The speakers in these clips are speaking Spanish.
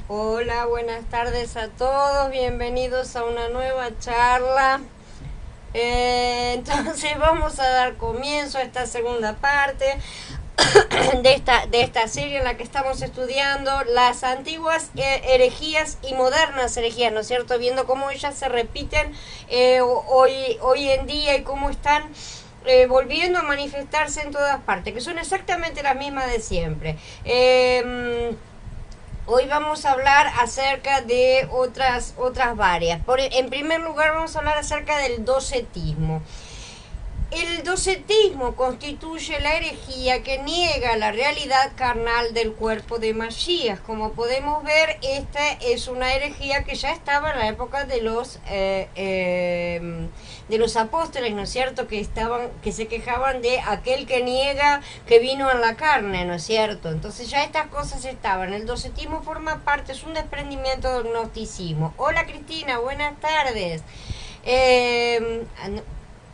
Hola, buenas tardes a todos, bienvenidos a una nueva charla. Entonces vamos a dar comienzo a esta segunda parte de esta serie en la que estamos estudiando las antiguas herejías y modernas herejías, ¿no es cierto? Viendo cómo ellas se repiten hoy en día y cómo están volviendo a manifestarse en todas partes, que son exactamente las mismas de siempre. Hoy vamos a hablar acerca de otras varias. En primer lugar vamos a hablar acerca del docetismo. El docetismo constituye la herejía que niega la realidad carnal del cuerpo de Masías. Como podemos ver, esta es una herejía que ya estaba en la época de los apóstoles, ¿no es cierto? Que se quejaban de aquel que niega que vino en la carne, ¿no es cierto? Entonces ya estas cosas estaban. El docetismo forma parte, es un desprendimiento del gnosticismo. Hola Cristina, buenas tardes.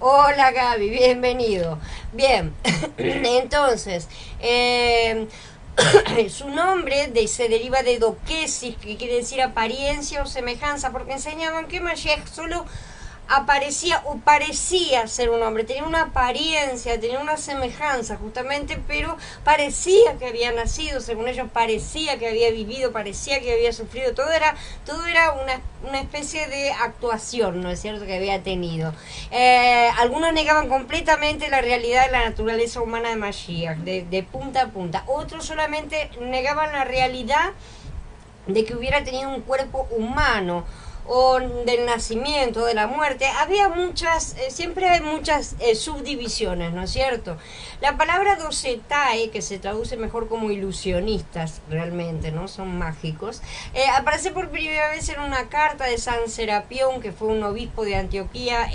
Hola Gaby, bienvenido. Bien, entonces, su nombre se deriva de doquesis, que quiere decir apariencia o semejanza, porque enseñaban que Mashiach solo aparecía o parecía ser un hombre, tenía una apariencia, tenía una semejanza justamente, pero parecía que había nacido, según ellos parecía que había vivido, parecía que había sufrido, todo era una especie de actuación, ¿no es cierto?, que había tenido. Algunos negaban completamente la realidad de la naturaleza humana de Mashiach, de punta a punta. Otros solamente negaban la realidad de que hubiera tenido un cuerpo humano, o del nacimiento, de la muerte. Había muchas, siempre hay muchas subdivisiones, ¿no es cierto? La palabra docetae, que se traduce mejor como ilusionistas, realmente, ¿no? Son mágicos, aparece por primera vez en una carta de San Serapión, que fue un obispo de Antioquía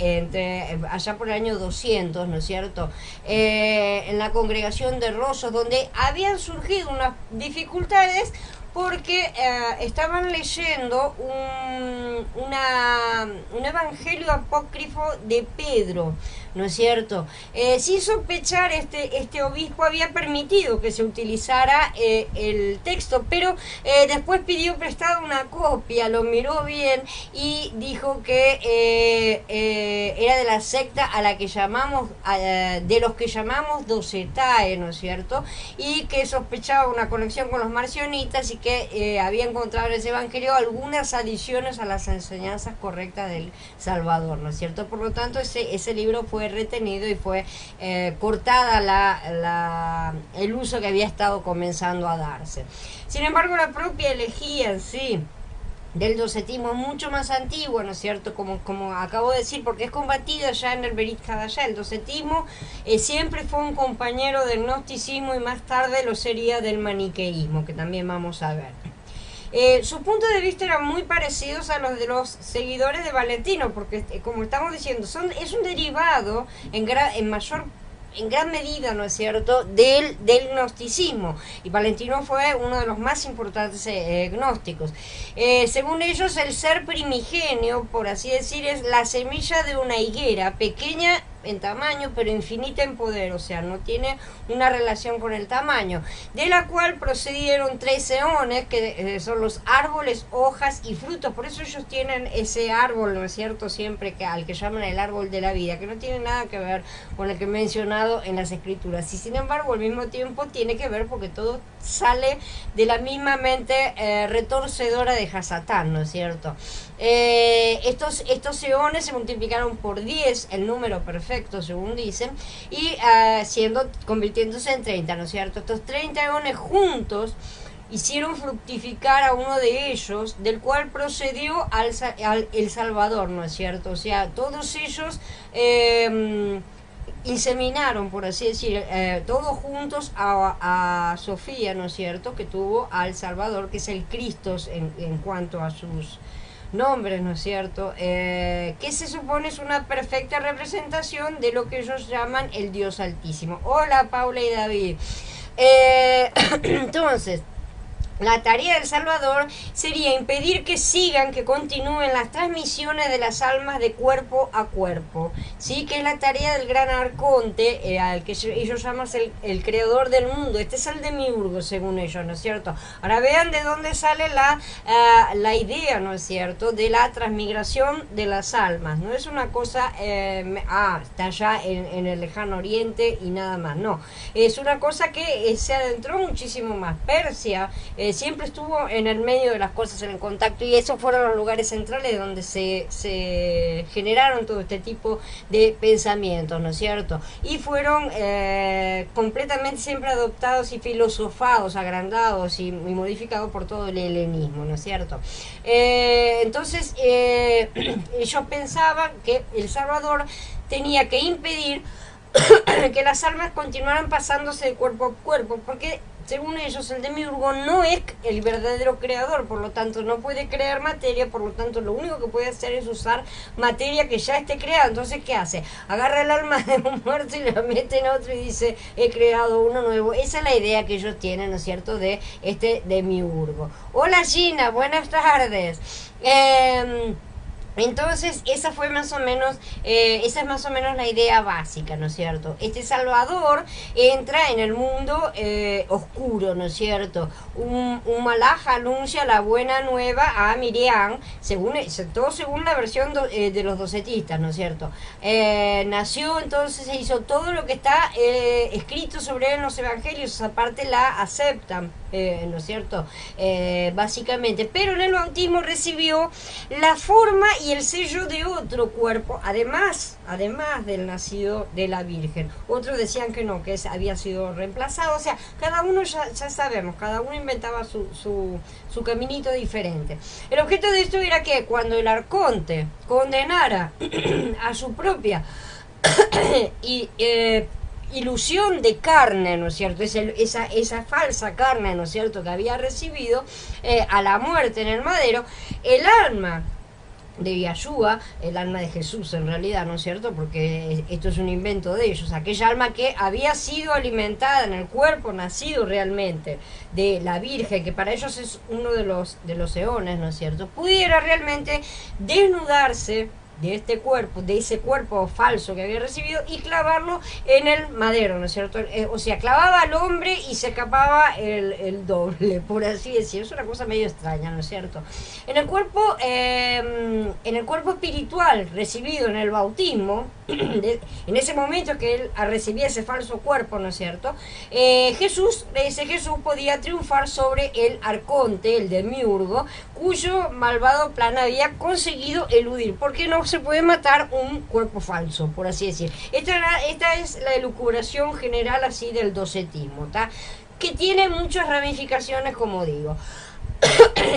allá por el año 200, ¿no es cierto? En la congregación de Rosos, donde habían surgido unas dificultades porque estaban leyendo un evangelio apócrifo de Pedro, ¿no es cierto? Sin sospechar, este obispo había permitido que se utilizara el texto, pero después pidió prestado una copia, lo miró bien y dijo que era de la secta a la que llamamos, de los que llamamos docetae, ¿no es cierto? Y que sospechaba una conexión con los marcionitas y que había encontrado en ese evangelio algunas adiciones a las enseñanzas correctas del Salvador, ¿no es cierto? Por lo tanto, ese libro fue retenido y fue cortada el uso que había estado comenzando a darse. Sin embargo, la propia herejía en sí del docetismo mucho más antiguo, ¿no es cierto?, como acabo de decir, porque es combatido ya en el Berit Hadashah. El docetismo siempre fue un compañero del gnosticismo y más tarde lo sería del maniqueísmo, que también vamos a ver. Sus puntos de vista eran muy parecidos a los de los seguidores de Valentino, porque como estamos diciendo, es un derivado en gran medida, ¿no es cierto?, del gnosticismo. Y Valentino fue uno de los más importantes gnósticos. Según ellos, el ser primigenio, por así decir, es la semilla de una higuera, pequeña en tamaño pero infinita en poder, o sea, no tiene una relación con el tamaño, de la cual procedieron 3 eones, que son los árboles, hojas y frutos. Por eso ellos tienen ese árbol, ¿no es cierto?, siempre al que llaman el árbol de la vida, que no tiene nada que ver con el que he mencionado en las escrituras, y sin embargo al mismo tiempo tiene que ver porque todo sale de la misma mente retorcedora de Hasatán, ¿no es cierto? Estos eones se multiplicaron por 10, el número perfecto según dicen, y convirtiéndose en 30, ¿no es cierto? Estos 30 eones juntos hicieron fructificar a uno de ellos, del cual procedió el Salvador, ¿no es cierto? O sea, todos ellos inseminaron, por así decir, todos juntos a Sofía, ¿no es cierto?, que tuvo al Salvador, que es el Cristo en cuanto a sus nombres, ¿no es cierto?, que se supone es una perfecta representación de lo que ellos llaman el Dios Altísimo. Hola Paula y David. Entonces, la tarea del Salvador sería impedir que sigan, que continúen las transmisiones de las almas de cuerpo a cuerpo, ¿sí? Que es la tarea del gran arconte, al que ellos llaman el creador del mundo. Este es el demiurgo, según ellos, ¿no es cierto? Ahora vean de dónde sale la idea, ¿no es cierto?, de la transmigración de las almas. No es una cosa, está allá en el lejano oriente y nada más, no. Es una cosa que se adentró muchísimo más. Persia siempre estuvo en el medio de las cosas, en el contacto, y esos fueron los lugares centrales donde se generaron todo este tipo de pensamientos, ¿no es cierto? Y fueron completamente siempre adoptados y filosofados, agrandados y modificados por todo el helenismo, ¿no es cierto? Entonces, ellos pensaban que El Salvador tenía que impedir que las almas continuaran pasándose de cuerpo a cuerpo, porque según ellos el demiurgo no es el verdadero creador, por lo tanto no puede crear materia, por lo tanto lo único que puede hacer es usar materia que ya esté creada. Entonces, ¿qué hace? Agarra el alma de un muerto y la mete en otro y dice, he creado uno nuevo. Esa es la idea que ellos tienen, ¿no es cierto?, de este demiurgo. Hola Gina, buenas tardes. Entonces, esa es más o menos la idea básica, ¿no es cierto? Este Salvador entra en el mundo oscuro, ¿no es cierto? Un malaj anuncia la buena nueva a Miriam, todo según la versión de los docetistas, ¿no es cierto? Nació, entonces se hizo todo lo que está escrito sobre él en los evangelios, esa parte la aceptan, ¿no es cierto? Básicamente, pero en el bautismo recibió la forma y el sello de otro cuerpo, además del nacido de la Virgen. Otros decían que no, que había sido reemplazado. O sea, cada uno ya sabemos, cada uno inventaba su caminito diferente. El objeto de esto era que cuando el arconte condenara a su propia ilusión de carne, ¿no es cierto?, esa falsa carne, ¿no es cierto?, que había recibido a la muerte en el madero, el alma de Yahshua, el alma de Jesús en realidad, ¿no es cierto?, porque esto es un invento de ellos, aquella alma que había sido alimentada en el cuerpo nacido realmente de la Virgen, que para ellos es uno de los eones, ¿no es cierto?, pudiera realmente desnudarse de este cuerpo, de ese cuerpo falso que había recibido, y clavarlo en el madero, ¿no es cierto? O sea, clavaba al hombre y se escapaba el doble, por así decirlo. Es una cosa medio extraña, ¿no es cierto? En el cuerpo espiritual recibido en el bautismo, en ese momento que él recibía ese falso cuerpo, ¿no es cierto?, Jesús podía triunfar sobre el arconte, el demiurgo, cuyo malvado plan había conseguido eludir, porque no se puede matar un cuerpo falso, por así decir. Esta es la elucubración general así del docetismo, ¿tá?, que tiene muchas ramificaciones, como digo.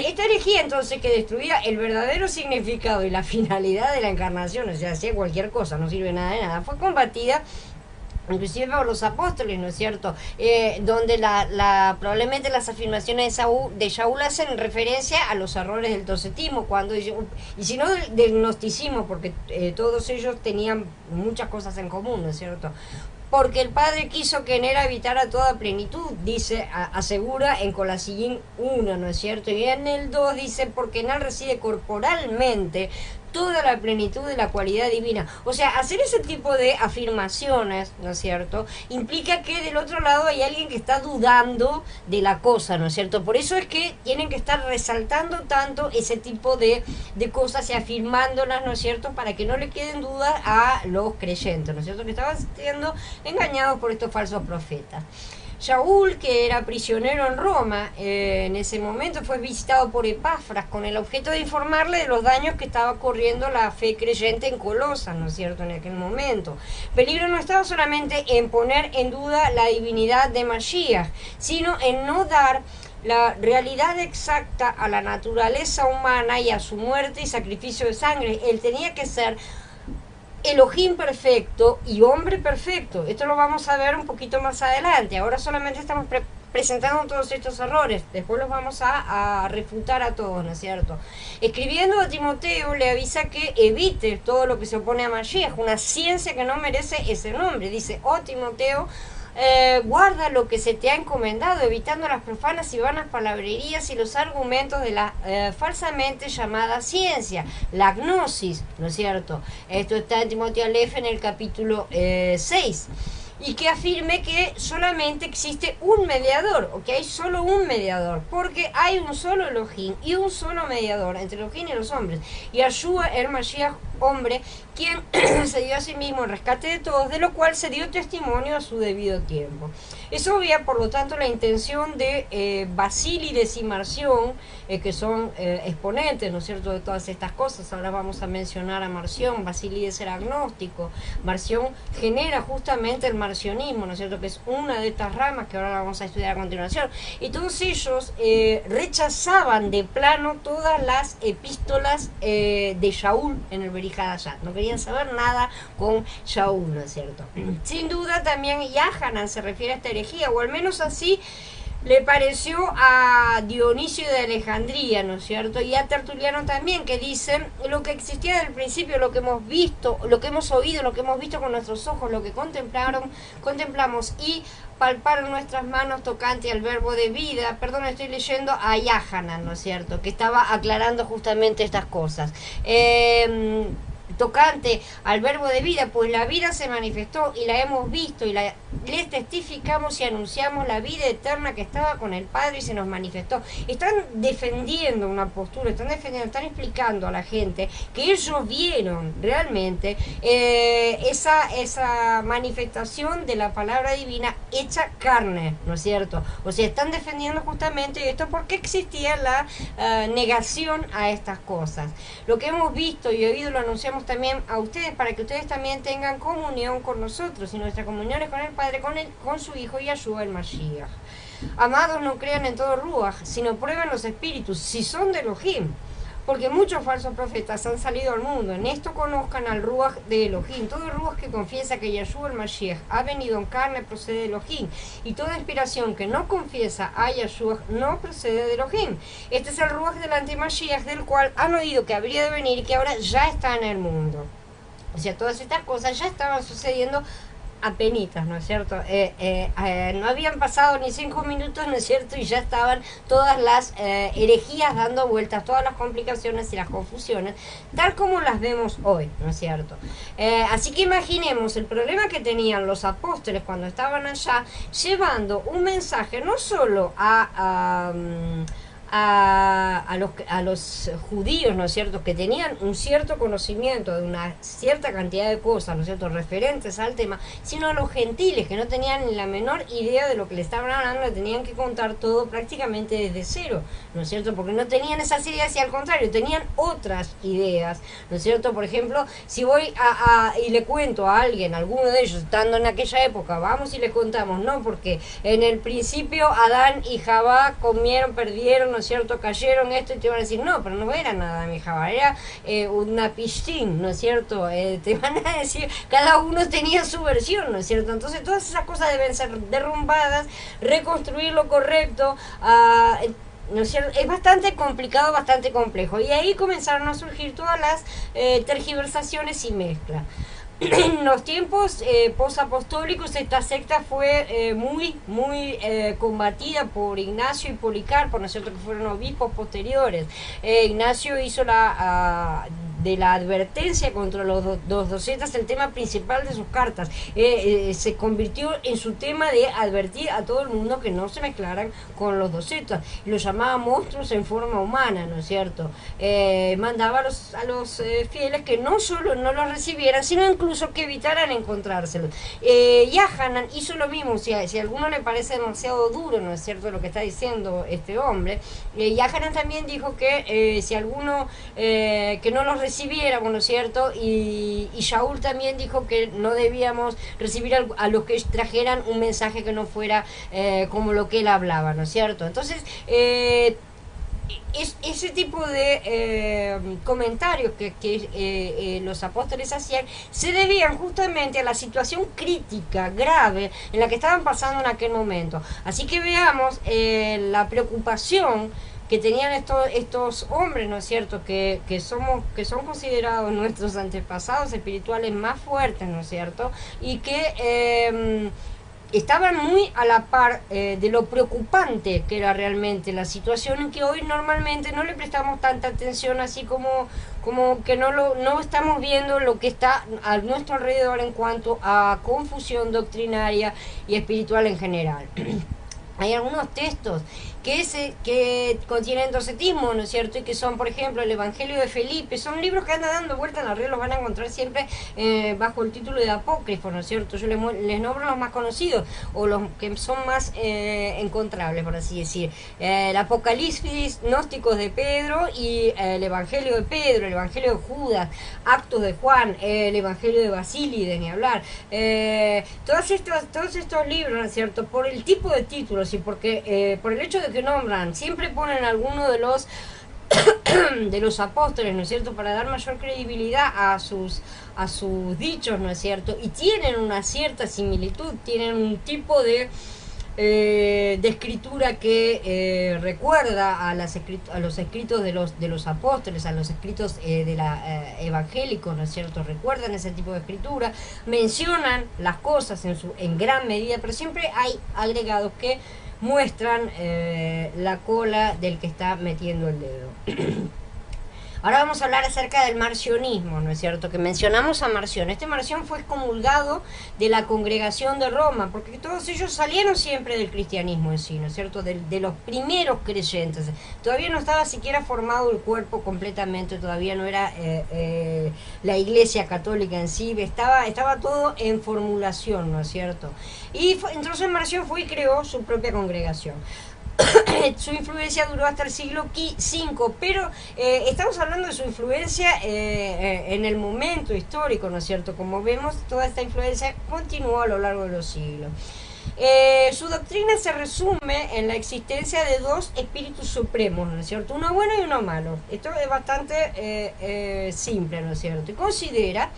Esta herejía, entonces, que destruía el verdadero significado y la finalidad de la encarnación, o sea, hacía cualquier cosa, no sirve nada de nada, fue combatida inclusive por los apóstoles, ¿no es cierto?, donde probablemente las afirmaciones de Shaul hacen referencia a los errores del docetismo, y si no del gnosticismo, porque todos ellos tenían muchas cosas en común, ¿no es cierto?, porque el Padre quiso que en él habitara toda plenitud, asegura en Colasillín 1, ¿no es cierto? Y en el 2 dice, porque en él reside corporalmente toda la plenitud de la cualidad divina. O sea, hacer ese tipo de afirmaciones, ¿no es cierto?, implica que del otro lado hay alguien que está dudando de la cosa, ¿no es cierto? Por eso es que tienen que estar resaltando tanto ese tipo de cosas y afirmándolas, ¿no es cierto?, para que no le queden dudas a los creyentes, ¿no es cierto?, que estaban siendo engañados por estos falsos profetas. Shaul, que era prisionero en Roma, en ese momento fue visitado por Epafras con el objeto de informarle de los daños que estaba corriendo la fe creyente en Colosas, ¿no es cierto?, en aquel momento. Peligro no estaba solamente en poner en duda la divinidad de Mashiach, sino en no dar la realidad exacta a la naturaleza humana y a su muerte y sacrificio de sangre. Él tenía que ser Elohim perfecto y hombre perfecto. Esto lo vamos a ver un poquito más adelante. Ahora solamente estamos presentando todos estos errores. Después los vamos a refutar a todos, ¿no es cierto? Escribiendo a Timoteo le avisa que evite todo lo que se opone a Mashiach, una ciencia que no merece ese nombre. Dice, oh Timoteo, guarda lo que se te ha encomendado, evitando las profanas y vanas palabrerías y los argumentos de la falsamente llamada ciencia, la gnosis, ¿no es cierto? Esto está en Timoteo Aleph en el capítulo 6. Y que afirme que solamente existe un mediador, o que hay solo un mediador, porque hay un solo Elohim y un solo mediador entre Elohim y los hombres. Y Yahshua el Mashiach, hombre, quien se dio a sí mismo el rescate de todos, de lo cual se dio testimonio a su debido tiempo. Es obvia, por lo tanto, la intención de Basílides y Marción, que son exponentes, ¿no es cierto?, de todas estas cosas. Ahora vamos a mencionar a Marción. Basílides era agnóstico. Marción genera justamente el marcionismo, ¿no es cierto?, que es una de estas ramas que ahora vamos a estudiar a continuación. Y todos ellos rechazaban de plano todas las epístolas de Shaul en el Beri Hadashat. No querían saber nada con Shaul, ¿no es cierto? Sin duda también Yahanan se refiere a esta herejía, o al menos así le pareció a Dionisio de Alejandría, ¿no es cierto? Y a Tertuliano también, que dicen lo que existía desde el principio, lo que hemos visto, lo que hemos oído, lo que hemos visto con nuestros ojos, lo que contemplamos y palparon nuestras manos tocante al verbo de vida. Perdón, estoy leyendo a Yahanan, ¿no es cierto?, que estaba aclarando justamente estas cosas. Tocante al verbo de vida, pues la vida se manifestó y la hemos visto y les testificamos y anunciamos la vida eterna que estaba con el Padre y se nos manifestó. Están defendiendo una postura, están explicando a la gente que ellos vieron realmente esa manifestación de la palabra divina hecha carne, ¿no es cierto? O sea, están defendiendo justamente esto porque existía la negación a estas cosas. Lo que hemos visto y oído lo anunciamos también a ustedes, para que ustedes también tengan comunión con nosotros, y nuestra comunión es con el Padre, con su Hijo Yahshua el Mashiach. Amados, no crean en todo Ruach, sino prueben los espíritus, si son de Elohim, porque muchos falsos profetas han salido al mundo. En esto conozcan al Ruach de Elohim. Todo Ruach que confiesa que Yahshua el Mashiach ha venido en carne procede de Elohim, y toda inspiración que no confiesa a Yahshua no procede de Elohim. Este es el Ruach del anti-Mashiach, del cual han oído que habría de venir y que ahora ya está en el mundo. O sea, todas estas cosas ya estaban sucediendo apenitas, ¿no es cierto? No habían pasado ni 5 minutos, ¿no es cierto? Y ya estaban todas las herejías dando vueltas, todas las complicaciones y las confusiones, tal como las vemos hoy, ¿no es cierto? Así que imaginemos el problema que tenían los apóstoles cuando estaban allá, llevando un mensaje no solo a los judíos, ¿no es cierto?, que tenían un cierto conocimiento de una cierta cantidad de cosas, ¿no es cierto?, referentes al tema, sino a los gentiles, que no tenían ni la menor idea de lo que le estaban hablando, le tenían que contar todo prácticamente desde cero, ¿no es cierto?, porque no tenían esas ideas y al contrario, tenían otras ideas, ¿no es cierto? Por ejemplo, si voy y le cuento a alguien, alguno de ellos, estando en aquella época, vamos y le contamos, no, porque en el principio Adán y Jabá comieron, perdieron, ¿no es cierto?, cayeron esto, y te van a decir, no, pero no era nada, mi Jabá, era una piscín, ¿no es cierto? Te van a decir, cada uno tenía su versión, ¿no es cierto? Entonces todas esas cosas deben ser derrumbadas, reconstruir lo correcto, ¿no es cierto? Es bastante complicado, bastante complejo, y ahí comenzaron a surgir todas las tergiversaciones y mezclas. En los tiempos posapostólicos esta secta fue muy combatida por Ignacio y Policarpo, ¿no es cierto?, que fueron obispos posteriores. Ignacio hizo de la advertencia contra los docetas el tema principal de sus cartas. Se convirtió en su tema de advertir a todo el mundo que no se mezclaran con los docetas. Lo llamaba monstruos en forma humana, ¿no es cierto? Mandaba a los fieles que no solo no los recibieran, sino incluso que evitaran encontrárselos. Yahanan hizo lo mismo. Si a alguno le parece demasiado duro, ¿no es cierto?, lo que está diciendo este hombre, Yahanan también dijo que si alguno que no los recibiera, ¿no es cierto?, y Shaul también dijo que no debíamos recibir a los que trajeran un mensaje que no fuera como lo que él hablaba, ¿no es cierto? Entonces, ese tipo de comentarios que los apóstoles hacían se debían justamente a la situación crítica, grave, en la que estaban pasando en aquel momento. Así que veamos la preocupación que tenían estos hombres, ¿no es cierto?, que son considerados nuestros antepasados espirituales más fuertes, ¿no es cierto?, y que estaban muy a la par de lo preocupante que era realmente la situación, en que hoy normalmente no le prestamos tanta atención, así como que no estamos viendo lo que está a nuestro alrededor en cuanto a confusión doctrinaria y espiritual en general. Hay algunos textos que contienen docetismo, ¿no es cierto? Y que son, por ejemplo, el Evangelio de Felipe. Son libros que andan dando vuelta en la red, los van a encontrar siempre bajo el título de apócrifo, ¿no es cierto? Yo les nombro los más conocidos, o los que son más encontrables, por así decir. El Apocalipsis gnósticos de Pedro y el Evangelio de Pedro, el Evangelio de Judas, Actos de Juan, el Evangelio de Basílides, ni hablar. Todos estos libros, ¿no es cierto? Por el tipo de títulos y porque por el hecho de que nombran, siempre ponen alguno de los de los apóstoles, ¿no es cierto?, para dar mayor credibilidad a sus dichos, ¿no es cierto? Y tienen una cierta similitud, tienen un tipo de escritura que recuerda a los escritos de los apóstoles, a los escritos de la evangélicos, ¿no es cierto? Recuerdan ese tipo de escritura, mencionan las cosas en gran medida, pero siempre hay agregados que muestran la cola del que está metiendo el dedo. Ahora vamos a hablar acerca del marcionismo, ¿no es cierto? Que mencionamos a Marción. Este Marción fue excomulgado de la congregación de Roma, porque todos ellos salieron siempre del cristianismo en sí, ¿no es cierto? De los primeros creyentes. Todavía no estaba siquiera formado el cuerpo completamente, todavía no era la iglesia católica en sí, estaba todo en formulación, ¿no es cierto? Y entonces Marción fue y creó su propia congregación. Su influencia duró hasta el siglo V, pero estamos hablando de su influencia en el momento histórico, ¿no es cierto? Como vemos, toda esta influencia continuó a lo largo de los siglos. Su doctrina se resume en la existencia de dos espíritus supremos, ¿no es cierto? Uno bueno y uno malo. Esto es bastante simple, ¿no es cierto? Y considera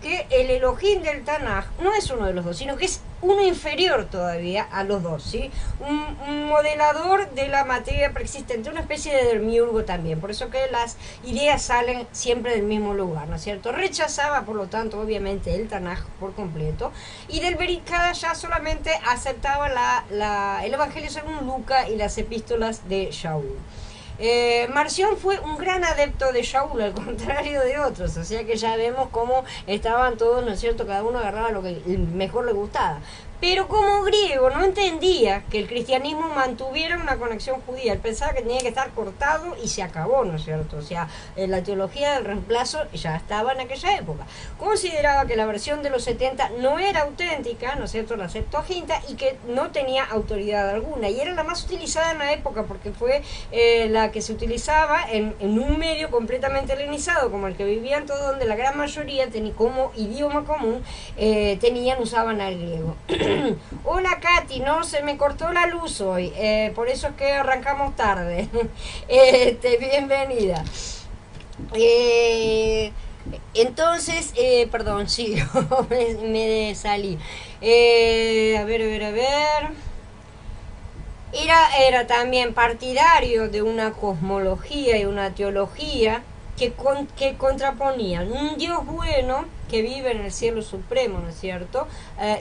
que el Elohim del Tanaj no es uno de los dos, sino que es uno inferior todavía a los dos, ¿sí? Un modelador de la materia preexistente, una especie de demiurgo también, por eso que las ideas salen siempre del mismo lugar, ¿no es cierto? Rechazaba, por lo tanto, obviamente, el Tanaj por completo, y del Brit Hadashah solamente aceptaba el Evangelio según Lucas y las epístolas de Shaul. Marción fue un gran adepto de Shaul, al contrario de otros, o sea que ya vemos cómo estaban todos, ¿no es cierto? Cada uno agarraba lo que mejor le gustaba. Pero como griego no entendía que el cristianismo mantuviera una conexión judía, él pensaba que tenía que estar cortado y se acabó, ¿no es cierto? O sea, la teología del reemplazo ya estaba en aquella época. Consideraba que la versión de los 70 no era auténtica, ¿no es cierto?, la Septuaginta, y que no tenía autoridad alguna, y era la más utilizada en la época porque fue la que se utilizaba en un medio completamente helenizado como el que vivían todos, donde la gran mayoría como idioma común usaban al griego. Hola Katy, no, se me cortó la luz hoy, por eso es que arrancamos tarde. Bienvenida. Entonces, perdón, sí, me salí. A ver. Era también partidario de una cosmología y una teología que contraponían un Dios bueno que vive en el cielo supremo, ¿no es cierto?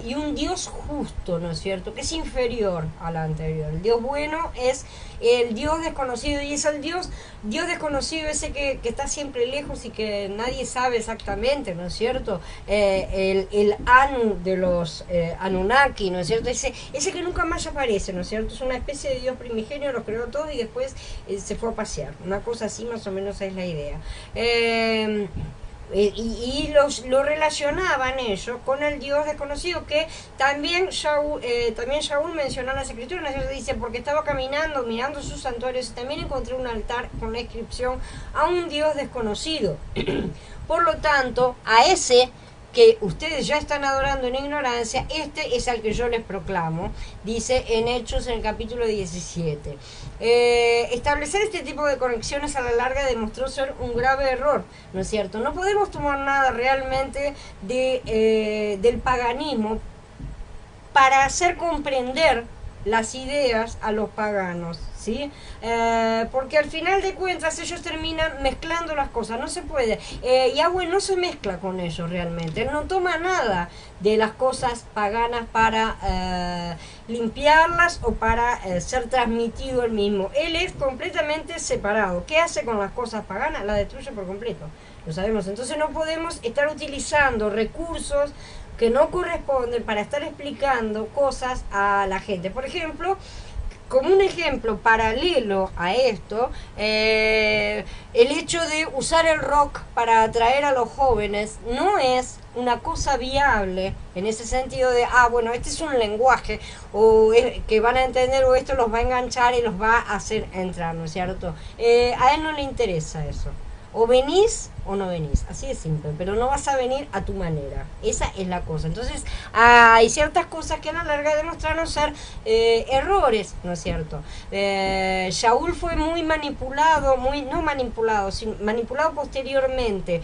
Y un Dios justo, ¿no es cierto? Que es inferior al anterior. El Dios bueno es el Dios desconocido, y es el Dios desconocido ese que está siempre lejos y que nadie sabe exactamente, ¿no es cierto? El Anu de los Anunnaki, ¿no es cierto? Ese que nunca más aparece, ¿no es cierto? Es una especie de Dios primigenio, los creó todos y después se fue a pasear. Una cosa así más o menos es la idea. Y lo relacionaban ellos con el Dios desconocido, que también Shaul mencionó en las escrituras. Dice, porque estaba caminando, mirando sus santuarios, y también encontré un altar con la inscripción a un Dios desconocido. Por lo tanto, a ese que ustedes ya están adorando en ignorancia, este es al que yo les proclamo, dice en Hechos en el capítulo 17. Establecer este tipo de conexiones a la larga demostró ser un grave error, ¿no es cierto? No podemos tomar nada realmente del paganismo para hacer comprender las ideas a los paganos, ¿sí? Porque al final de cuentas ellos terminan mezclando las cosas, no se puede. Yahweh no se mezcla con ellos realmente, él no toma nada de las cosas paganas para limpiarlas o para ser transmitido él mismo. Él es completamente separado. ¿Qué hace con las cosas paganas? Las destruye por completo, lo sabemos. Entonces no podemos estar utilizando recursos que no corresponden para estar explicando cosas a la gente. Por ejemplo, como un ejemplo paralelo a esto, el hecho de usar el rock para atraer a los jóvenes no es una cosa viable en ese sentido de, bueno, este es un lenguaje o que van a entender o esto los va a enganchar y los va a hacer entrar, ¿no es cierto? A él no le interesa eso. O venís o no venís, así de simple, pero no vas a venir a tu manera, esa es la cosa. Entonces hay ciertas cosas que a la larga demostraron ser errores, ¿no es cierto? Shaul fue muy manipulado, no manipulado, sino manipulado posteriormente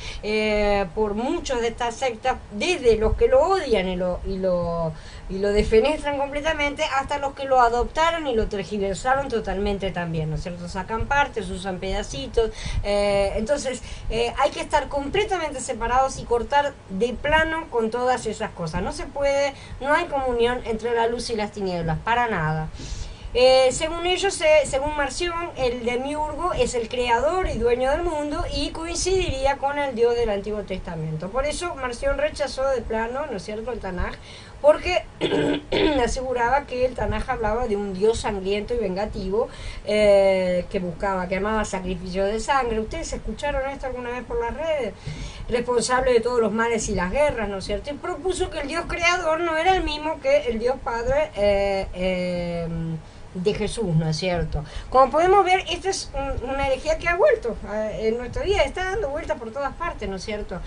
por muchos de estas sectas, desde los que lo odian y lo defenestran completamente, hasta los que lo adoptaron y lo tergiversaron totalmente también, ¿no es cierto? Sacan partes, usan pedacitos, entonces hay que estar completamente separados y cortar de plano con todas esas cosas. No se puede, no hay comunión entre la luz y las tinieblas, para nada. Según ellos, según Marción, el demiurgo es el creador y dueño del mundo y coincidiría con el Dios del Antiguo Testamento. Por eso Marción rechazó de plano, ¿no es cierto?, el Tanaj, porque aseguraba que el Tanaj hablaba de un Dios sangriento y vengativo que amaba sacrificio de sangre. ¿Ustedes escucharon esto alguna vez por las redes? Responsable de todos los males y las guerras, ¿no es cierto? Y propuso que el Dios creador no era el mismo que el Dios Padre de Jesús, ¿no es cierto? Como podemos ver, esta es una herejía que ha vuelto en nuestro día, está dando vueltas por todas partes, ¿no es cierto?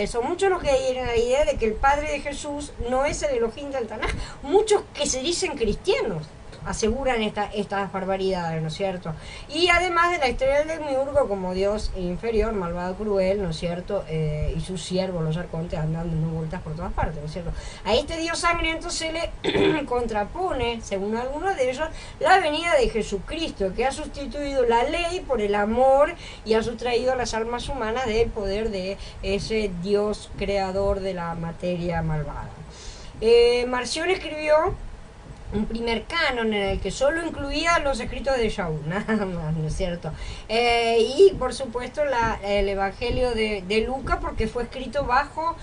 Son muchos los que tienen la idea de que el Padre de Jesús no es el Elohim del Tanaj. Muchos que se dicen cristianos aseguran estas barbaridades, ¿no es cierto? Y además de la historia del demiurgo como Dios inferior, malvado, cruel, ¿no es cierto? Y sus siervos, los arcontes, andan dando vueltas por todas partes, ¿no es cierto? A este Dios sangriento se le contrapone, según algunos de ellos, la venida de Jesucristo, que ha sustituido la ley por el amor y ha sustraído a las almas humanas del poder de ese Dios creador de la materia malvada. Marción escribió un primer canon en el que solo incluía los escritos de Shaul, nada más, ¿no es cierto? Y por supuesto el Evangelio de Lucas, porque fue escrito bajo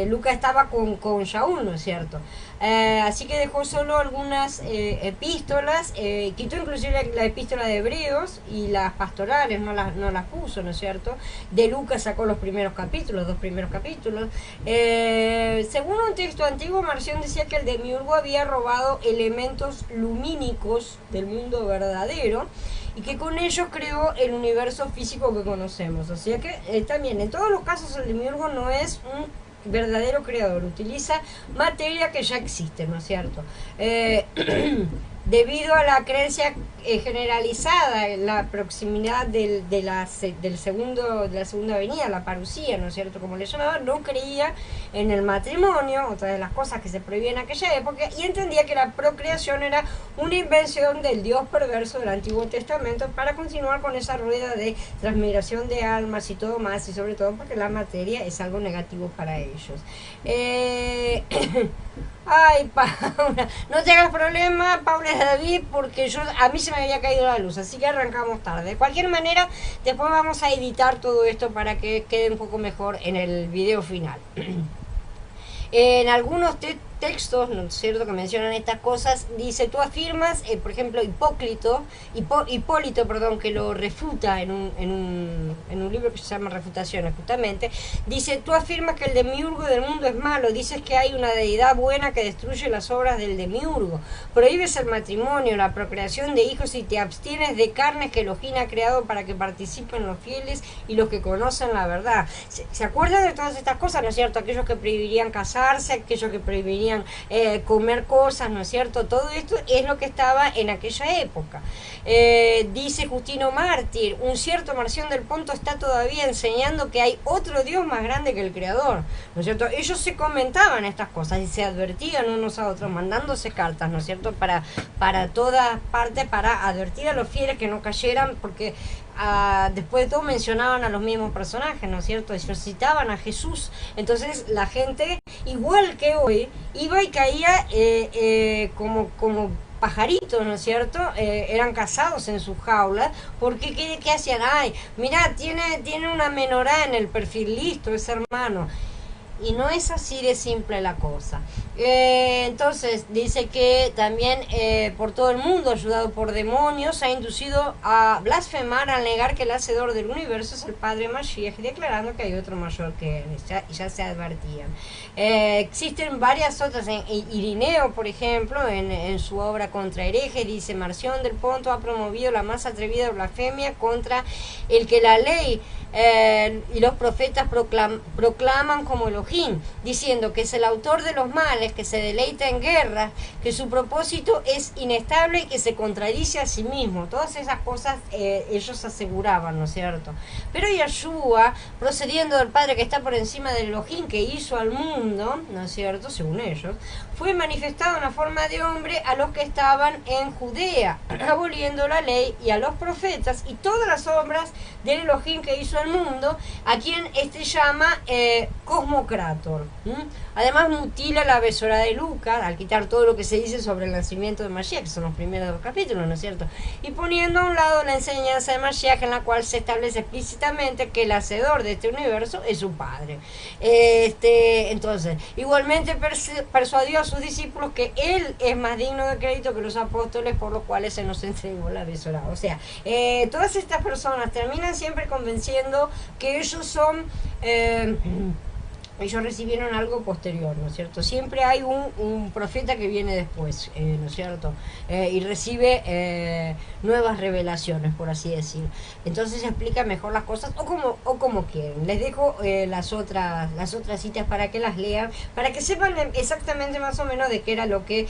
Lucas estaba con Shaul, ¿no es cierto? Así que dejó solo algunas epístolas, quitó inclusive la epístola de Hebreos y las pastorales, no las puso, ¿no es cierto? De Lucas sacó los primeros capítulos, 2 primeros capítulos. Según un texto antiguo, Marción decía que el demiurgo había robado elementos lumínicos del mundo verdadero y que con ellos creó el universo físico que conocemos. O sea que también en todos los casos el demiurgo no es un verdadero creador, utiliza materia que ya existe, ¿no es cierto? Debido a la creencia generalizada en la proximidad de la segunda venida, la parucía, ¿no es cierto?, como le llamaban, no creía en el matrimonio, otra de las cosas que se prohibía en aquella época, y entendía que la procreación era una invención del Dios perverso del Antiguo Testamento para continuar con esa rueda de transmigración de almas y todo más, y sobre todo porque la materia es algo negativo para ellos. Ay, Paula, no te hagas problema, Paula es David, porque a mí se me había caído la luz, así que arrancamos tarde. De cualquier manera, después vamos a editar todo esto para que quede un poco mejor en el video final. En algunos textos, ¿no es cierto?, que mencionan estas cosas, dice, tú afirmas, por ejemplo, Hipólito, que lo refuta en un libro que se llama Refutaciones, justamente, dice, tú afirmas que el demiurgo del mundo es malo, dices que hay una deidad buena que destruye las obras del demiurgo, prohíbes el matrimonio, la procreación de hijos y te abstienes de carnes que Elohim ha creado para que participen los fieles y los que conocen la verdad. ¿Se acuerdan de todas estas cosas, no es cierto? Aquellos que prohibirían casarse, aquellos que prohibirían podían comer cosas, ¿no es cierto? Todo esto es lo que estaba en aquella época. Dice Justino Mártir, un cierto Marción del Ponto está todavía enseñando que hay otro Dios más grande que el Creador, ¿no es cierto? Ellos se comentaban estas cosas y se advertían unos a otros, mandándose cartas, ¿no es cierto? Para todas partes, para advertir a los fieles que no cayeran, porque después de todo mencionaban a los mismos personajes, ¿no es cierto? Ellos citaban a Jesús. Entonces la gente, igual que hoy, iba y caía como pajaritos, ¿no es cierto? Eran cazados en sus jaulas, porque ¿qué hacían? Ay, mira, tiene una menorá en el perfil, listo, es hermano. Y no es así de simple la cosa. Entonces dice que también por todo el mundo, ayudado por demonios, ha inducido a blasfemar al negar que el hacedor del universo es el Padre Mashiach, declarando que hay otro mayor que él. Ya se advertían. Existen varias otras. Irineo, por ejemplo, en su obra Contra herejes, dice: Marción del Ponto ha promovido la más atrevida blasfemia contra el que la ley y los profetas proclaman como Elohim, diciendo que es el autor de los males, que se deleita en guerras, que su propósito es inestable y que se contradice a sí mismo. Todas esas cosas ellos aseguraban, ¿no es cierto? Pero Yahshua, procediendo del Padre que está por encima del Elohim que hizo al mundo, ¿no es cierto?, según ellos, fue manifestado en la forma de hombre a los que estaban en Judea, aboliendo la ley, y a los profetas y todas las obras del Elohim que hizo al mundo, a quien llama Cosmocrator. Además mutila la Besorá de Lucas, al quitar todo lo que se dice sobre el nacimiento de Mashiach, que son los primeros dos capítulos, ¿no es cierto? Y poniendo a un lado la enseñanza de Mashiach, en la cual se establece explícitamente que el hacedor de este universo es su padre. Entonces, igualmente persuadió a sus discípulos que él es más digno de crédito que los apóstoles, por los cuales se nos entregó la Besorá. O sea, todas estas personas terminan siempre convenciendo que ellos son... ellos recibieron algo posterior, ¿no es cierto? Siempre hay un profeta que viene después, ¿no es cierto? Y recibe nuevas revelaciones, por así decir. Entonces explica mejor las cosas, o como quieren. Les dejo las otras citas para que las lean, para que sepan exactamente más o menos de qué era lo que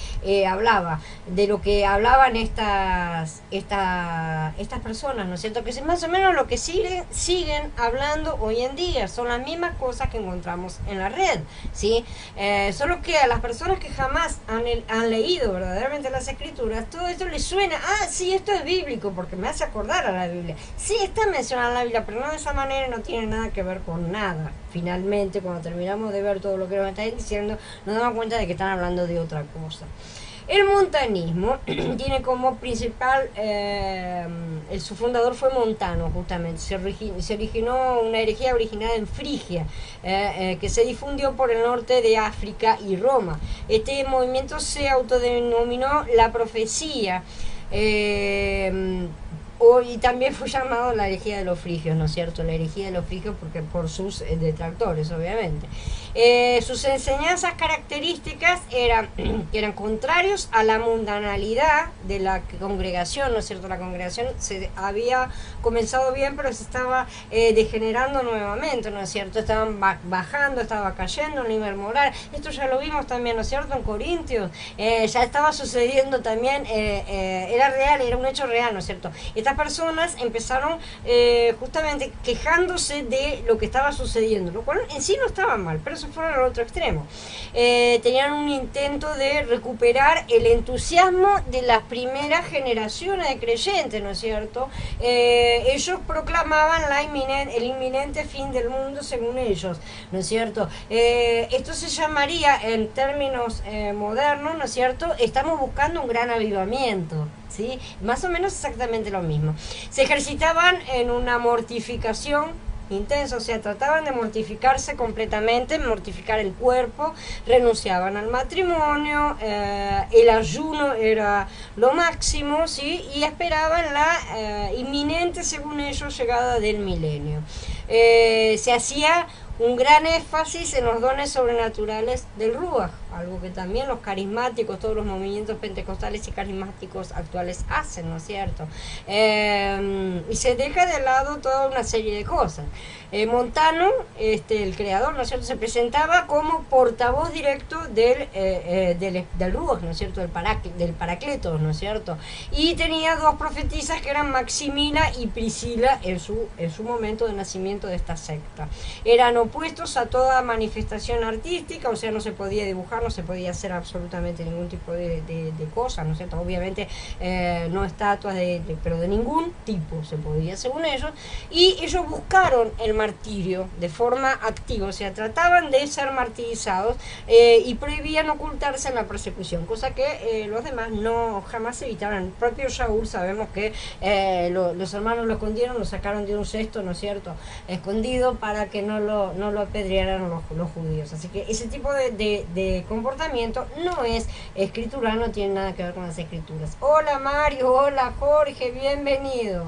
hablaba, de lo que hablaban estas personas, ¿no es cierto? Que es más o menos lo que siguen hablando hoy en día. Son las mismas cosas que encontramos en la red, ¿sí? Solo que a las personas que jamás han leído verdaderamente las escrituras, todo esto les suena, sí, esto es bíblico, porque me hace acordar a la Biblia. Sí, está mencionada en la Biblia, pero no de esa manera, no tiene nada que ver con nada. Finalmente, cuando terminamos de ver todo lo que nos están diciendo, nos damos cuenta de que están hablando de otra cosa. El montanismo tiene como principal, su fundador fue Montano, justamente. Se originó una herejía originada en Frigia, que se difundió por el norte de África y Roma. Este movimiento se autodenominó la profecía, y también fue llamado la herejía de los frigios, ¿no es cierto? La herejía de los frigios, porque por sus detractores, obviamente. Sus enseñanzas características eran contrarios a la mundanalidad de la congregación, ¿no es cierto? La congregación se había comenzado bien, pero se estaba degenerando nuevamente, ¿no es cierto? Estaban bajando, estaba cayendo el nivel moral. Esto ya lo vimos también, ¿no es cierto? En Corintios ya estaba sucediendo también, era real, era un hecho real, ¿no es cierto? Estas personas empezaron justamente quejándose de lo que estaba sucediendo, lo cual en sí no estaba mal, pero se fueron al otro extremo. Tenían un intento de recuperar el entusiasmo de las primeras generaciones de creyentes, ¿no es cierto? Ellos proclamaban el inminente fin del mundo según ellos, ¿no es cierto? Esto se llamaría en términos modernos, ¿no es cierto? Estamos buscando un gran avivamiento, ¿sí? Más o menos exactamente lo mismo. Se ejercitaban en una mortificación intensa, o sea, trataban de mortificarse completamente, mortificar el cuerpo, renunciaban al matrimonio, el ayuno era lo máximo, ¿sí? Y esperaban la inminente, según ellos, llegada del milenio. Se hacía un gran énfasis en los dones sobrenaturales del Ruach, algo que también los carismáticos, todos los movimientos pentecostales y carismáticos actuales hacen, ¿no es cierto? Y se deja de lado toda una serie de cosas. Montano, el creador, ¿no es cierto?, se presentaba como portavoz directo del Ruach, ¿no es cierto?, del Paracletos, ¿no es cierto?, y tenía dos profetisas que eran Maximila y Priscila en su momento de nacimiento de esta secta. Eran opuestos a toda manifestación artística, o sea, no se podía dibujar, no se podía hacer absolutamente ningún tipo de cosa, ¿no es cierto?, obviamente no estatuas, pero de ningún tipo se podía, según ellos, y ellos buscaron el martirio de forma activa, o sea, trataban de ser martirizados y prohibían ocultarse en la persecución, cosa que los demás no jamás evitaron. El propio Shaul, sabemos que los hermanos lo escondieron, lo sacaron de un cesto, ¿no es cierto?, escondido, para que no lo apedrearan los judíos. Así que ese tipo de comportamiento no es escritural, no tiene nada que ver con las escrituras. Hola Mario, hola Jorge, bienvenidos.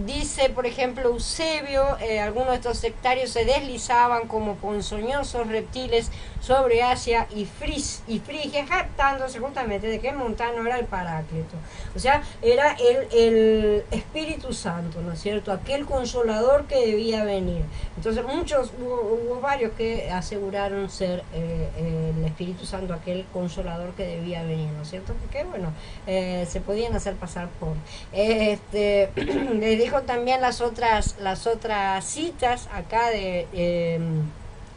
Dice, por ejemplo, Eusebio, algunos de estos sectarios se deslizaban como ponzoñosos reptiles sobre Asia y Frigia, jactándose justamente de que Montano era el Paráclito, o sea, era el Espíritu Santo, ¿no es cierto?, aquel consolador que debía venir. Entonces hubo varios que aseguraron ser el Espíritu Santo, aquel consolador que debía venir, ¿no es cierto?, porque bueno, se podían hacer pasar por le dijo también las otras citas acá de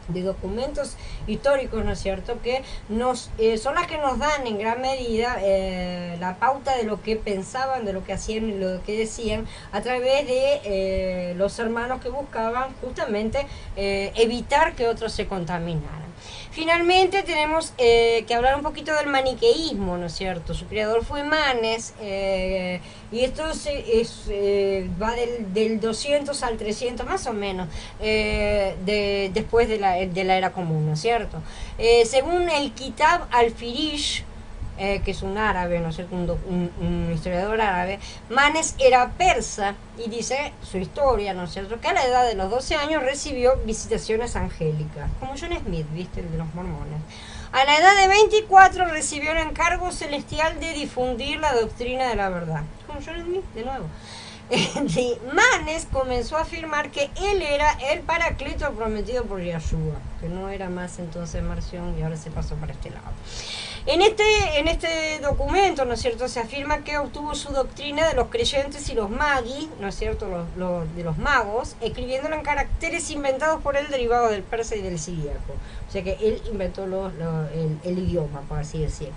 documentos históricos, ¿no es cierto?, que son las que nos dan en gran medida la pauta de lo que pensaban, de lo que hacían y lo que decían, a través de los hermanos que buscaban justamente evitar que otros se contaminaran. Finalmente tenemos que hablar un poquito del maniqueísmo, ¿no es cierto? Su creador fue Manes, y esto va del 200 al 300 más o menos, después de la era común, ¿no es cierto? Según el Kitab al-Firish, que es un árabe, ¿no es cierto?, un historiador árabe, Manes era persa, y dice su historia, ¿no es cierto?, que a la edad de los 12 años recibió visitaciones angélicas, como John Smith, ¿viste?, el de los mormones. A la edad de 24 recibió el encargo celestial de difundir la doctrina de la verdad, como John Smith, de nuevo. Manes comenzó a afirmar que él era el Paracleto prometido por Yahshua, que no era más entonces Marción, y ahora se pasó para este lado. En este documento, ¿no es cierto?, se afirma que obtuvo su doctrina de los creyentes y los magis, ¿no es cierto?, de los magos, escribiéndolo en caracteres inventados por él, derivados del persa y del siríaco. O sea que él inventó el idioma, por así decirlo.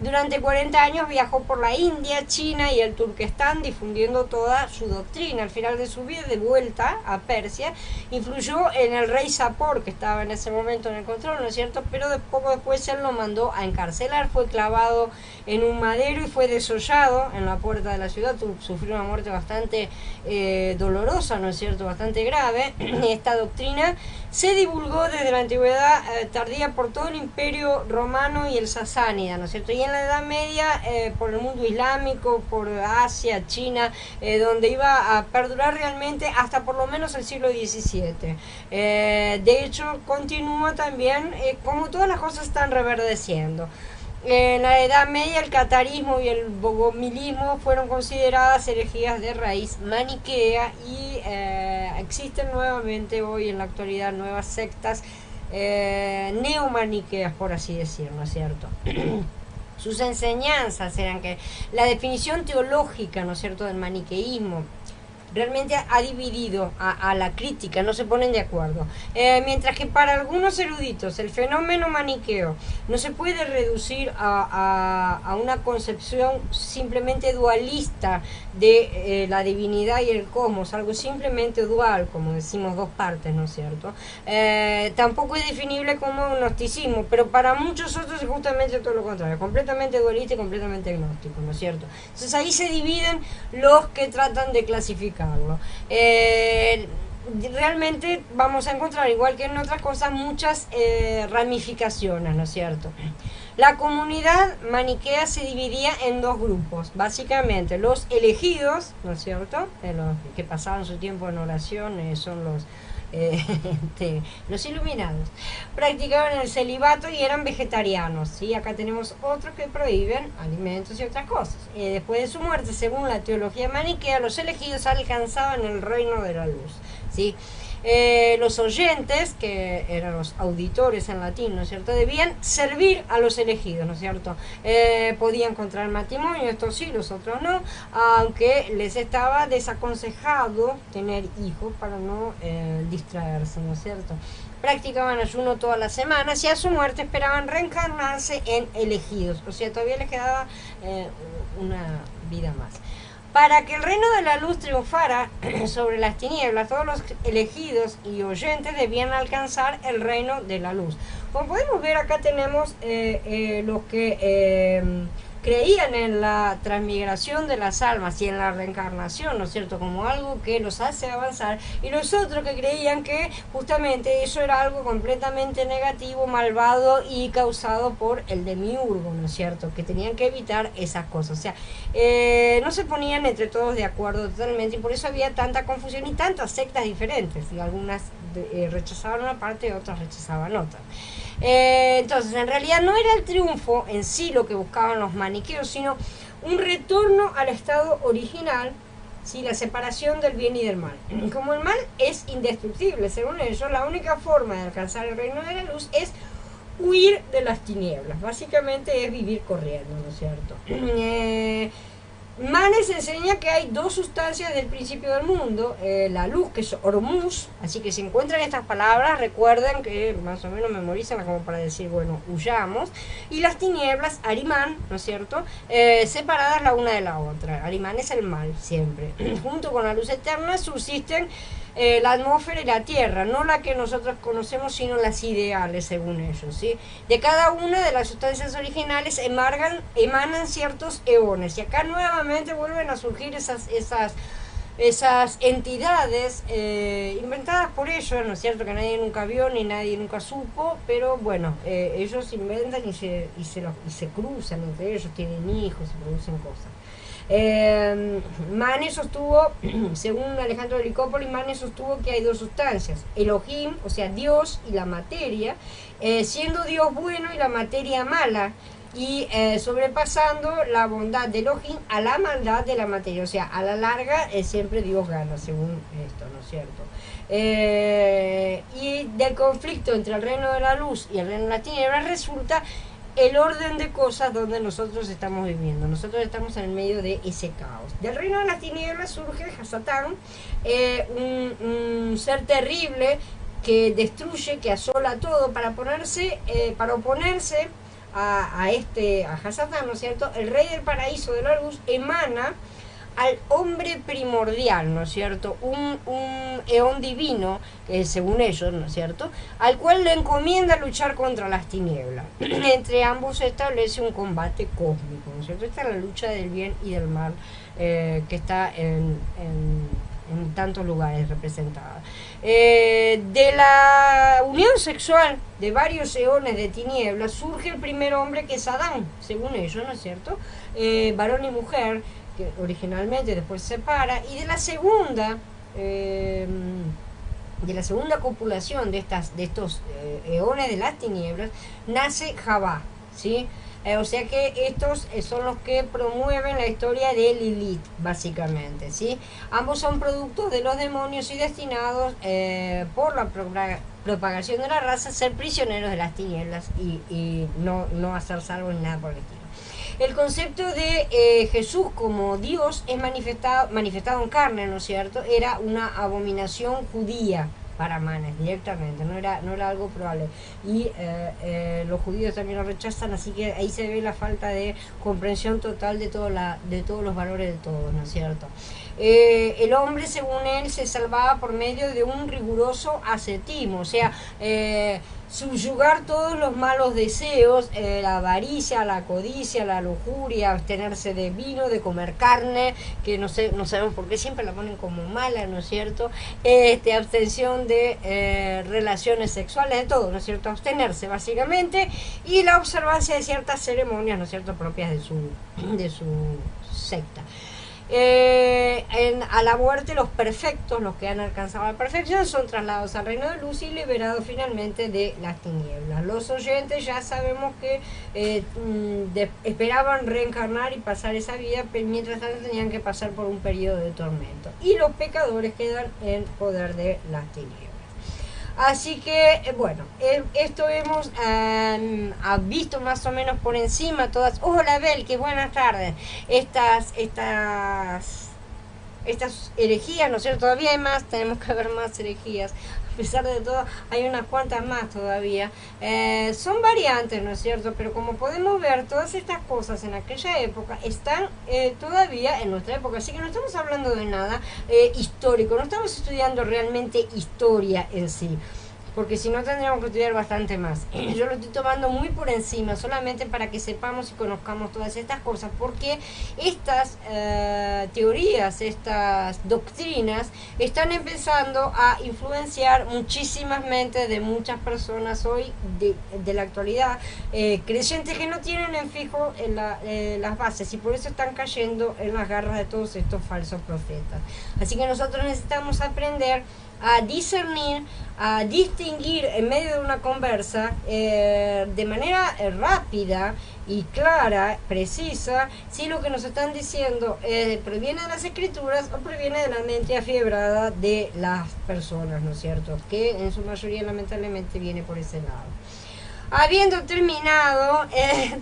Durante 40 años viajó por la India, China y el Turquestán difundiendo toda su doctrina. Al final de su vida, de vuelta a Persia, influyó en el rey Sapor, que estaba en ese momento en el control, ¿no es cierto?, pero poco después él lo mandó a encarcelar, fue clavado en un madero y fue desollado en la puerta de la ciudad. Sufrió una muerte bastante dolorosa, ¿no es cierto?, bastante grave. Esta doctrina se divulgó desde la antigüedad tardía por todo el imperio romano y el sasánida, ¿no es cierto?, y en la Edad Media por el mundo islámico, por Asia, China, donde iba a perdurar realmente hasta por lo menos el siglo XVII. De hecho, continúa también, como todas las cosas están reverdeciendo. En la Edad Media el catarismo y el bogomilismo fueron consideradas herejías de raíz maniquea, y existen nuevamente hoy en la actualidad nuevas sectas neomaniqueas, por así decirlo, ¿no es cierto? Sus enseñanzas eran que la definición teológica, ¿no es cierto?, del maniqueísmo realmente ha dividido a la crítica, no se ponen de acuerdo. Mientras que para algunos eruditos el fenómeno maniqueo no se puede reducir a una concepción simplemente dualista de la divinidad y el cosmos, algo simplemente dual, como decimos, dos partes, ¿no es cierto? Tampoco es definible como un gnosticismo, pero para muchos otros es justamente todo lo contrario, completamente dualista y completamente agnóstico, ¿no es cierto? Entonces ahí se dividen los que tratan de clasificar. Realmente vamos a encontrar, igual que en otras cosas, muchas ramificaciones, ¿no es cierto? La comunidad maniquea se dividía en dos grupos, básicamente los elegidos, ¿no es cierto?, los que pasaban su tiempo en oración, son los iluminados, practicaban el celibato y eran vegetarianos, ¿sí? Acá tenemos otros que prohíben alimentos y otras cosas. Después de su muerte, según la teología maniquea, los elegidos alcanzaban el reino de la luz, ¿sí? Los oyentes, que eran los auditores en latín, ¿no es cierto?, debían servir a los elegidos, ¿no es cierto? Podían contraer matrimonio, estos sí, los otros no, aunque les estaba desaconsejado tener hijos para no distraerse, ¿no es cierto? Practicaban ayuno todas las semanas y a su muerte esperaban reencarnarse en elegidos, o sea, todavía les quedaba una vida más. Para que el reino de la luz triunfara sobre las tinieblas, todos los elegidos y oyentes debían alcanzar el reino de la luz. Como podemos ver, acá tenemos los que creían en la transmigración de las almas y en la reencarnación, ¿no es cierto?, como algo que los hace avanzar, y los otros que creían que justamente eso era algo completamente negativo, malvado y causado por el demiurgo, ¿no es cierto?, que tenían que evitar esas cosas. O sea, no se ponían entre todos de acuerdo totalmente, y por eso había tanta confusión y tantas sectas diferentes, y algunas rechazaban una parte y otras rechazaban otra. Entonces, en realidad no era el triunfo en sí lo que buscaban los maniqueos, sino un retorno al estado original, ¿sí?, la separación del bien y del mal. Como el mal es indestructible, según ellos, la única forma de alcanzar el reino de la luz es huir de las tinieblas. Básicamente es vivir corriendo, ¿no es cierto? Manes enseña que hay dos sustancias del principio del mundo, la luz, que es Hormuz, así que si encuentran estas palabras, recuerden que más o menos memorizan como para decir, bueno, huyamos, y las tinieblas, Arimán, ¿no es cierto?, separadas la una de la otra. Arimán es el mal, siempre. Junto con la luz eterna subsisten la atmósfera y la tierra, no la que nosotros conocemos, sino las ideales, según ellos, ¿sí? De cada una de las sustancias originales emanan ciertos eones, y acá nuevamente vuelven a surgir esas entidades inventadas por ellos, ¿no es cierto?, que nadie nunca vio ni nadie nunca supo, pero bueno, ellos inventan y se cruzan entre ellos, tienen hijos, se producen cosas. Manes sostuvo, según Alejandro de Licópoli, Manes sostuvo que hay dos sustancias, Elohim, o sea, Dios, y la materia, siendo Dios bueno y la materia mala, y sobrepasando la bondad de Elohim a la maldad de la materia. O sea, a la larga siempre Dios gana, según esto, ¿no es cierto? Y del conflicto entre el reino de la luz y el reino de las tinieblas resulta el orden de cosas donde nosotros estamos viviendo. Nosotros estamos en el medio de ese caos. Del reino de las tinieblas surge Hasatán, un ser terrible que destruye, que asola todo para oponerse a Hasatán, ¿no es cierto? El rey del paraíso de la luz emana al hombre primordial, ¿no es cierto?, un eón divino, según ellos, ¿no es cierto?, al cual le encomienda luchar contra las tinieblas. Entre ambos se establece un combate cósmico, ¿no es cierto? Esta es la lucha del bien y del mal, que está en tantos lugares representada. De la unión sexual de varios eones de tinieblas surge el primer hombre, que es Adán, según ellos, ¿no es cierto?, varón y mujer, que originalmente después se separa, y de la segunda copulación de estos eones de las tinieblas nace Jabá, ¿sí? O sea que estos son los que promueven la historia de Lilith, básicamente, ¿sí? Ambos son productos de los demonios y destinados por la propagación de la raza a ser prisioneros de las tinieblas y no a ser salvos ni nada por el estilo. El concepto de Jesús como Dios es manifestado en carne, ¿no es cierto? Era una abominación judía para Manes directamente, no era algo probable, y los judíos también lo rechazan, así que ahí se ve la falta de comprensión total de todos los valores de todos, ¿no es cierto? El hombre, según él, se salvaba por medio de un riguroso ascetismo, o sea, subyugar todos los malos deseos, la avaricia, la codicia, la lujuria, abstenerse de vino, de comer carne, que no sabemos por qué siempre la ponen como mala, ¿no es cierto? Abstención de relaciones sexuales, de todo, ¿no es cierto? Abstenerse básicamente, y la observancia de ciertas ceremonias, ¿no es cierto?, propias de su secta. a la muerte los perfectos, los que han alcanzado la perfección, son trasladados al reino de luz y liberados finalmente de las tinieblas. Los oyentes ya sabemos que esperaban reencarnar y pasar esa vida, pero mientras tanto tenían que pasar por un periodo de tormento. Y los pecadores quedan en poder de las tinieblas. Así que, bueno, esto hemos visto más o menos por encima todas. Hola, Bel, que buenas tardes. Estas herejías, ¿no es cierto? Todavía hay más, tenemos que ver más herejías. A pesar de todo, hay unas cuantas más todavía. Son variantes, ¿no es cierto? Pero como podemos ver, todas estas cosas en aquella época están todavía en nuestra época. Así que no estamos hablando de nada histórico, no estamos estudiando realmente historia en sí. Porque si no tendríamos que estudiar bastante más. Yo lo estoy tomando muy por encima, solamente para que sepamos y conozcamos todas estas cosas, porque estas teorías, estas doctrinas, están empezando a influenciar muchísimas mentes de muchas personas hoy, de la actualidad, creyentes que no tienen en fijo las bases, y por eso están cayendo en las garras de todos estos falsos profetas. Así que nosotros necesitamos aprender a discernir, a distinguir en medio de una conversa de manera rápida y clara, precisa, si lo que nos están diciendo proviene de las escrituras o proviene de la mente afiebrada de las personas, ¿no es cierto? Que en su mayoría lamentablemente viene por ese lado. Habiendo terminado,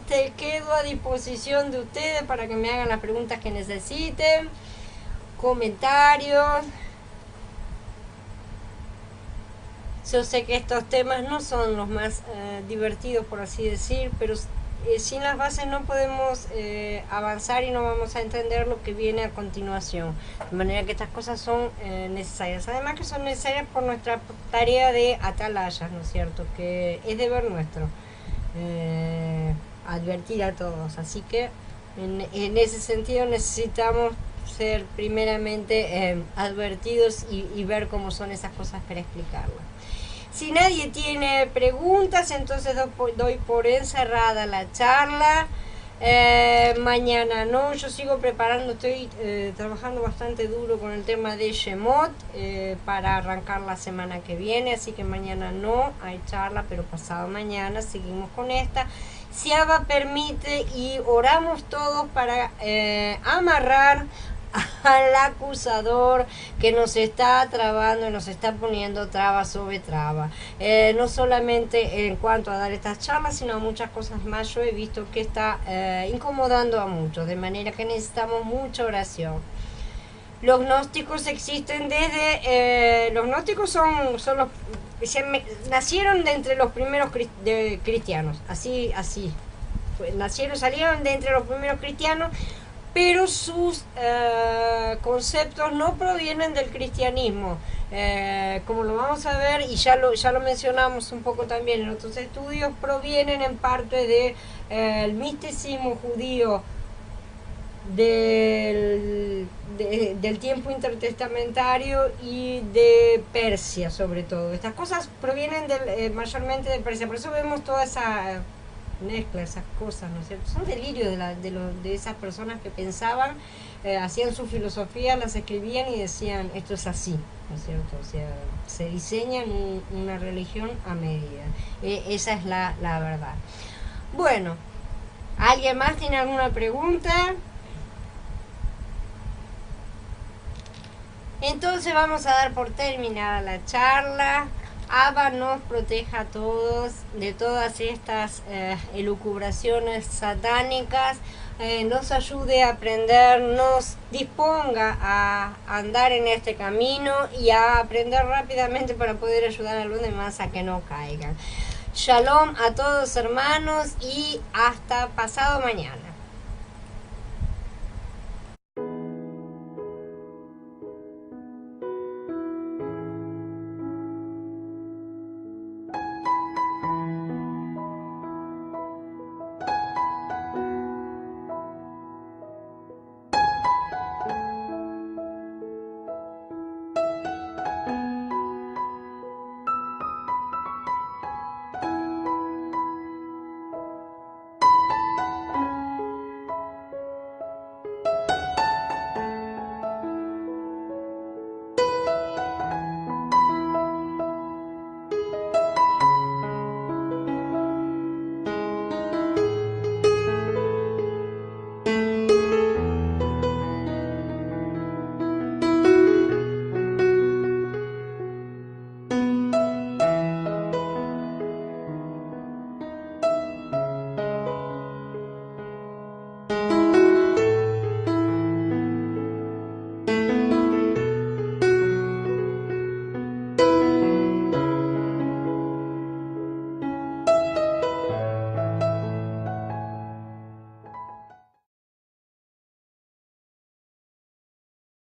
te quedo a disposición de ustedes para que me hagan las preguntas que necesiten, comentarios. Yo sé que estos temas no son los más divertidos, por así decir, pero sin las bases no podemos avanzar y no vamos a entender lo que viene a continuación. De manera que estas cosas son necesarias. Además que son necesarias por nuestra tarea de atalayas, ¿no es cierto? Que es deber nuestro advertir a todos. Así que en ese sentido necesitamos ser primeramente advertidos y ver cómo son esas cosas para explicarlas. Si nadie tiene preguntas, entonces doy por encerrada la charla. Mañana no, yo sigo preparando, estoy trabajando bastante duro con el tema de Shemot para arrancar la semana que viene, así que mañana no hay charla, pero pasado mañana seguimos con esta. Si Abba permite, y oramos todos para amarrar al acusador que nos está trabando y nos está poniendo traba sobre traba, no solamente en cuanto a dar estas charlas, sino a muchas cosas más. Yo he visto que está incomodando a muchos, de manera que necesitamos mucha oración. Los gnósticos existen desde los gnósticos son los nacieron de entre los primeros cristianos, así salieron de entre los primeros cristianos, pero sus conceptos no provienen del cristianismo, como lo vamos a ver, y ya lo mencionamos un poco también en otros estudios. Provienen en parte del misticismo judío del tiempo intertestamentario y de Persia, sobre todo. Estas cosas provienen mayormente de Persia, por eso vemos toda esa mezcla, esas cosas, ¿no es cierto? Son delirios de esas personas que pensaban, hacían su filosofía, las escribían y decían, esto es así, ¿no es cierto? O sea, se diseñan una religión a medida. Esa es la verdad. Bueno, ¿alguien más tiene alguna pregunta? Entonces vamos a dar por terminada la charla. Abba nos proteja a todos de todas estas elucubraciones satánicas, nos ayude a aprender, nos disponga a andar en este camino y a aprender rápidamente para poder ayudar a los demás a que no caigan. Shalom a todos, hermanos, y hasta pasado mañana.